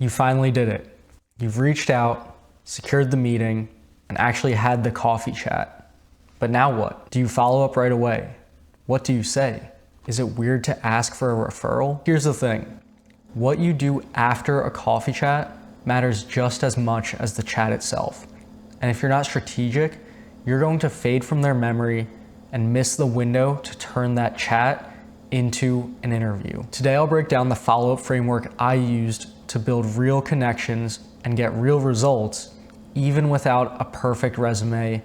You finally did it. You've reached out, secured the meeting, and actually had the coffee chat. But now what? Do you follow up right away? What do you say? Is it weird to ask for a referral? Here's the thing. What you do after a coffee chat matters just as much as the chat itself. And if you're not strategic, you're going to fade from their memory and miss the window to turn that chat into an interview. Today, I'll break down the follow-up framework I used to build real connections and get real results, even without a perfect resume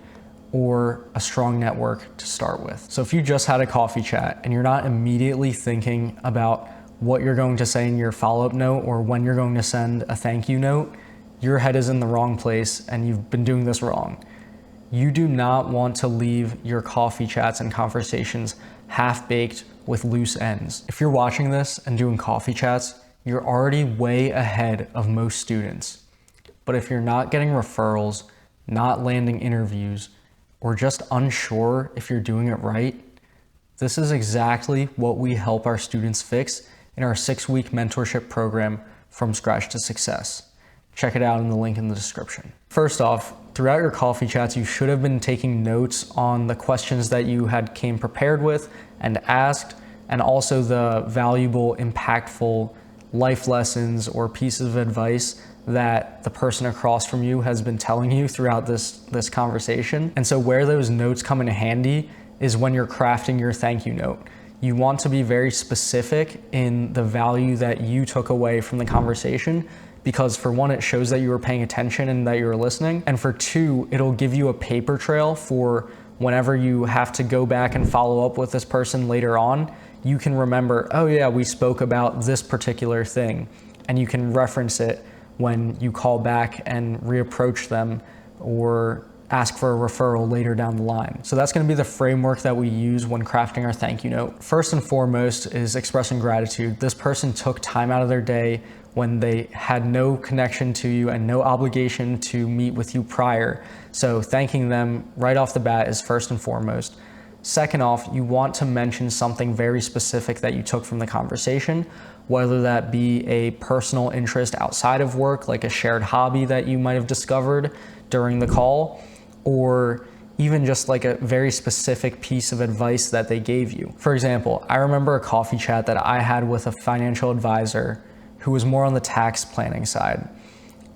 or a strong network to start with. So if you just had a coffee chat and you're not immediately thinking about what you're going to say in your follow-up note or when you're going to send a thank you note, your head is in the wrong place and you've been doing this wrong. You do not want to leave your coffee chats and conversations half-baked with loose ends. If you're watching this and doing coffee chats, you're already way ahead of most students. But if you're not getting referrals, not landing interviews, or just unsure if you're doing it right, this is exactly what we help our students fix in our 6-week mentorship program, From Scratch to Success. Check it out in the link in the description. First off, throughout your coffee chats, you should have been taking notes on the questions that you had came prepared with and asked, and also the valuable, impactful life lessons or pieces of advice that the person across from you has been telling you throughout this conversation. And so where those notes come in handy is when you're crafting your thank you note. You want to be very specific in the value that you took away from the conversation, because for one, it shows that you were paying attention and that you were listening. And for two, it'll give you a paper trail for whenever you have to go back and follow up with this person later on. You can remember, oh yeah, we spoke about this particular thing, and you can reference it when you call back and reapproach them or ask for a referral later down the line. So that's going to be the framework that we use when crafting our thank you note. First and foremost is expressing gratitude. This person took time out of their day when they had no connection to you and no obligation to meet with you prior. So thanking them right off the bat is first and foremost. Second off, you want to mention something very specific that you took from the conversation, whether that be a personal interest outside of work, like a shared hobby that you might have discovered during the call, or even just like a very specific piece of advice that they gave you. For example, I remember a coffee chat that I had with a financial advisor who was more on the tax planning side.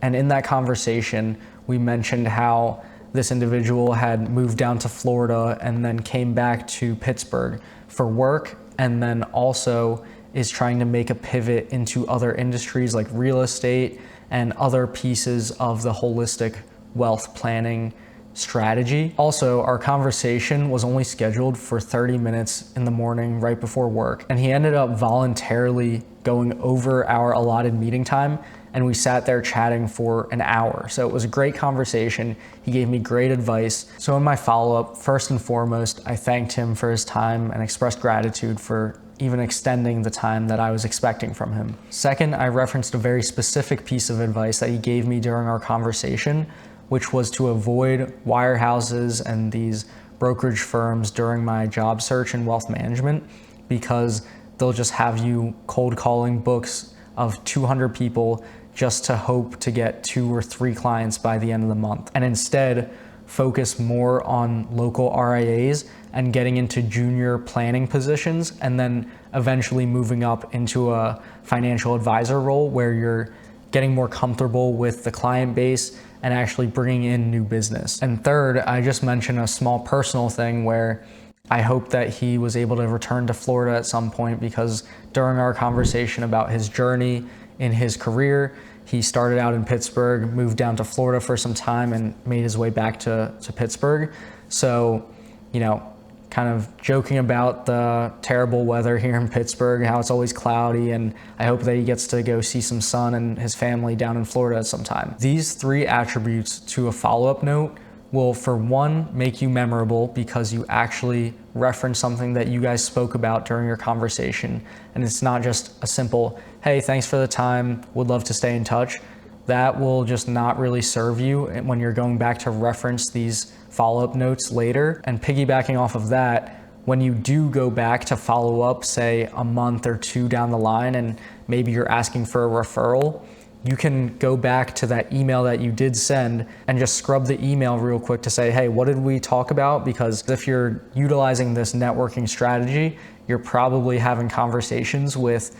And in that conversation, we mentioned how this individual had moved down to Florida and then came back to Pittsburgh for work, and then also is trying to make a pivot into other industries like real estate and other pieces of the holistic wealth planning strategy. Also, our conversation was only scheduled for 30 minutes in the morning right before work, and he ended up voluntarily going over our allotted meeting time, and we sat there chatting for an hour. So it was a great conversation. He gave me great advice. So in my follow-up, first and foremost, I thanked him for his time and expressed gratitude for even extending the time that I was expecting from him. Second, I referenced a very specific piece of advice that he gave me during our conversation, which was to avoid wirehouses and these brokerage firms during my job search and wealth management, because they'll just have you cold calling books of 200 people just to hope to get 2 or 3 clients by the end of the month. And instead, focus more on local RIAs and getting into junior planning positions, and then eventually moving up into a financial advisor role where you're getting more comfortable with the client base and actually bringing in new business. And third, I just mentioned a small personal thing where I hope that he was able to return to Florida at some point, because during our conversation about his journey in his career, he started out in Pittsburgh, moved down to Florida for some time, and made his way back to Pittsburgh. So, you know, kind of joking about the terrible weather here in Pittsburgh, how it's always cloudy, and I hope that he gets to go see some sun and his family down in Florida at some time. These 3 attributes to a follow-up note will, for one, make you memorable because you actually reference something that you guys spoke about during your conversation. And it's not just a simple, hey, thanks for the time, would love to stay in touch. That will just not really serve you when you're going back to reference these follow-up notes later. And piggybacking off of that, when you do go back to follow up, say a month or 2 down the line, and maybe you're asking for a referral, you can go back to that email that you did send and just scrub the email real quick to say, hey, what did we talk about? Because if you're utilizing this networking strategy, you're probably having conversations with,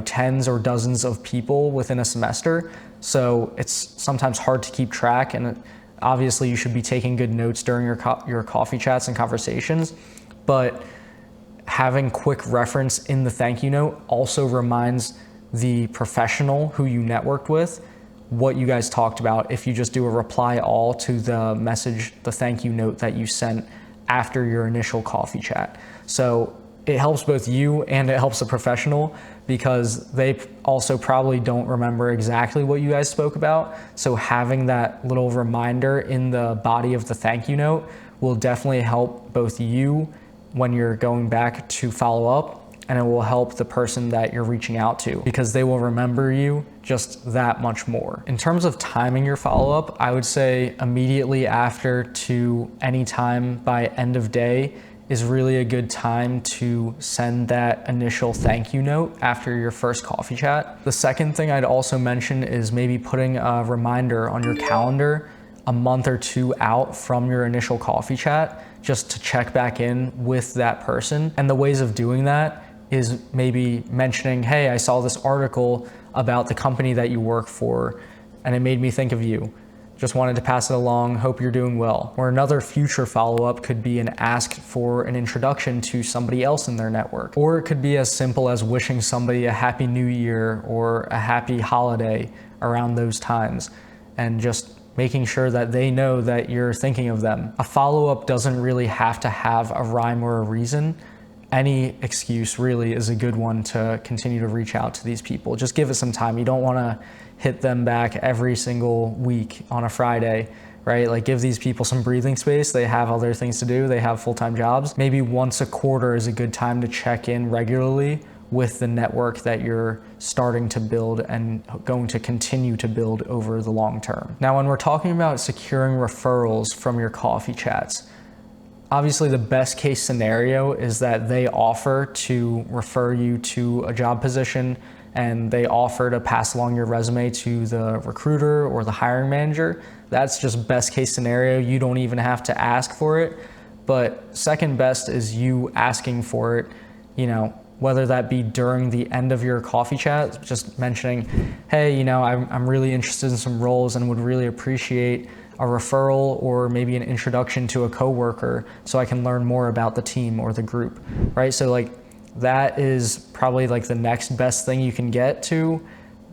tens or dozens of people within a semester. So it's sometimes hard to keep track. And obviously you should be taking good notes during your coffee chats and conversations, but having quick reference in the thank you note also reminds the professional who you networked with what you guys talked about if you just do a reply all to the message, the thank you note that you sent after your initial coffee chat. So it helps both you and it helps the professional because they also probably don't remember exactly what you guys spoke about. So having that little reminder in the body of the thank you note will definitely help both you when you're going back to follow up, and it will help the person that you're reaching out to because they will remember you just that much more. In terms of timing your follow-up, I would say immediately after to any time by end of day is really a good time to send that initial thank you note after your first coffee chat. The second thing I'd also mention is maybe putting a reminder on your calendar a month or two out from your initial coffee chat just to check back in with that person. And the ways of doing that is maybe mentioning, hey, I saw this article about the company that you work for and it made me think of you. Just wanted to pass it along, hope you're doing well. Or another future follow-up could be an ask for an introduction to somebody else in their network. Or it could be as simple as wishing somebody a happy new year or a happy holiday around those times and just making sure that they know that you're thinking of them. A follow-up doesn't really have to have a rhyme or a reason. Any excuse really is a good one to continue to reach out to these people. Just give it some time. You don't want to hit them back every single week on a Friday, right? Like give these people some breathing space. They have other things to do. They have full-time jobs. Maybe once a quarter is a good time to check in regularly with the network that you're starting to build and going to continue to build over the long term. Now, when we're talking about securing referrals from your coffee chats, obviously the best case scenario is that they offer to refer you to a job position and they offer to pass along your resume to the recruiter or the hiring manager. That's just best case scenario. You don't even have to ask for it. But second best is you asking for it, whether that be during the end of your coffee chat, just mentioning, hey, I'm really interested in some roles and would really appreciate a referral or maybe an introduction to a coworker so I can learn more about the team or the group, right? So that is probably the next best thing you can get to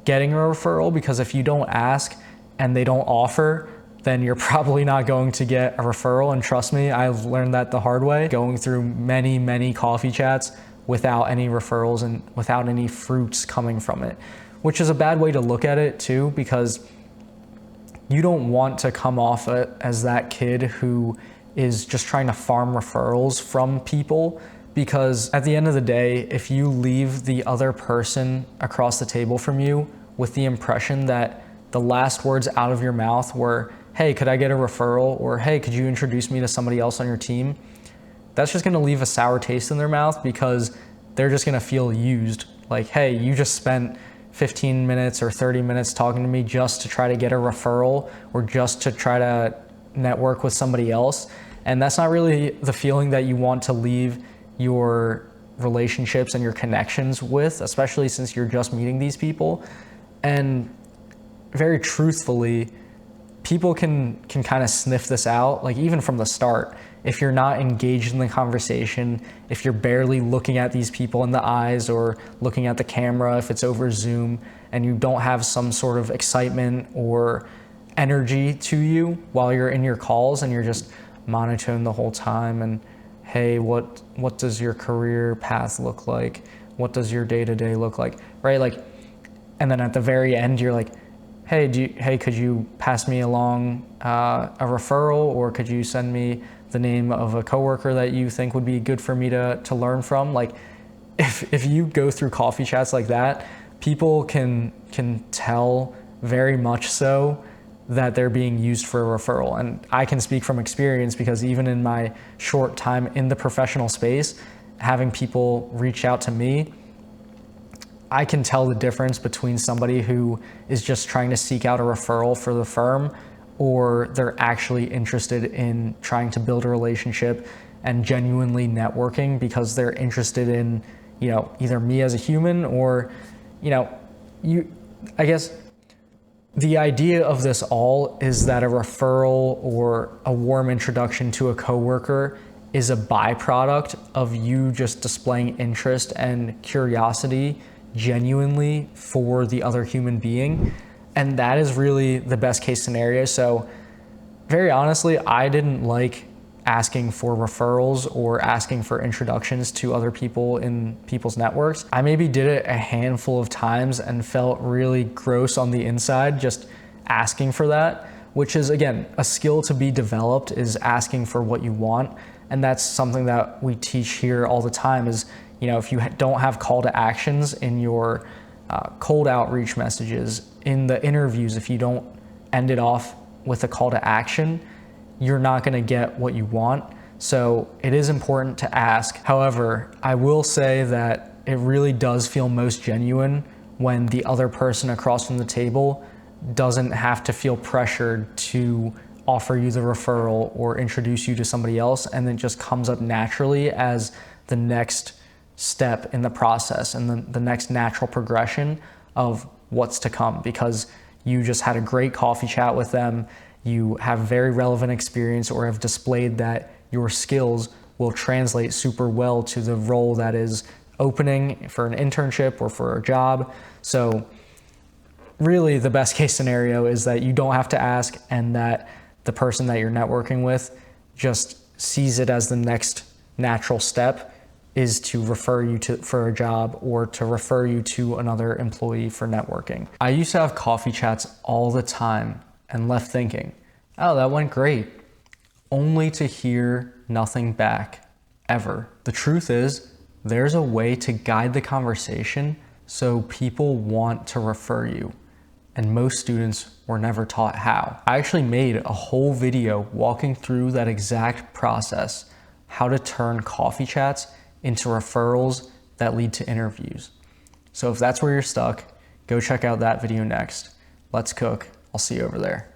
getting a referral, because if you don't ask and they don't offer, then you're probably not going to get a referral. And trust me, I've learned that the hard way, going through many, many coffee chats without any referrals and without any fruits coming from it, which is a bad way to look at it too, because you don't want to come off as that kid who is just trying to farm referrals from people, because at the end of the day, if you leave the other person across the table from you with the impression that the last words out of your mouth were, hey, could I get a referral? Or hey, could you introduce me to somebody else on your team? That's just gonna leave a sour taste in their mouth, because they're just gonna feel used. Like, hey, you just spent 15 minutes or 30 minutes talking to me just to try to get a referral or just to try to network with somebody else. And that's not really the feeling that you want to leave your relationships and your connections with, especially since you're just meeting these people. And very truthfully, people can kind of sniff this out, even from the start. If you're not engaged in the conversation, if you're barely looking at these people in the eyes or looking at the camera, if it's over Zoom, and you don't have some sort of excitement or energy to you while you're in your calls and you're just monotone the whole time and, hey, what does your career path look like? What does your day-to-day look like, right? And then at the very end, you're like, hey, could you pass me along a referral, or could you send me the name of a coworker that you think would be good for me to learn from? If you go through coffee chats like that, people can tell very much so that they're being used for a referral. And I can speak from experience, because even in my short time in the professional space, having people reach out to me, I can tell the difference between somebody who is just trying to seek out a referral for the firm, or they're actually interested in trying to build a relationship and genuinely networking because they're interested in, either me as a human or, I guess the idea of this all is that a referral or a warm introduction to a coworker is a byproduct of you just displaying interest and curiosity genuinely for the other human being. And that is really the best case scenario. So very honestly, I didn't like asking for referrals or asking for introductions to other people in people's networks. I maybe did it a handful of times and felt really gross on the inside just asking for that, which is, again, a skill to be developed, is asking for what you want. And that's something that we teach here all the time is, if you don't have call to actions in your cold outreach messages, in the interviews, if you don't end it off with a call to action, you're not going to get what you want. So it is important to ask. However, I will say that it really does feel most genuine when the other person across from the table doesn't have to feel pressured to offer you the referral or introduce you to somebody else, and then just comes up naturally as the next step in the process and the next natural progression of what's to come, because you just had a great coffee chat with them, you have very relevant experience, or have displayed that your skills will translate super well to the role that is opening for an internship or for a job. So really the best case scenario is that you don't have to ask, and that the person that you're networking with just sees it as the next natural step is to refer you for a job or to refer you to another employee for networking. I used to have coffee chats all the time and left thinking, oh, that went great, only to hear nothing back, ever. The truth is, there's a way to guide the conversation so people want to refer you, and most students were never taught how. I actually made a whole video walking through that exact process, how to turn coffee chats into referrals that lead to interviews. So if that's where you're stuck, go check out that video next. Let's cook. I'll see you over there.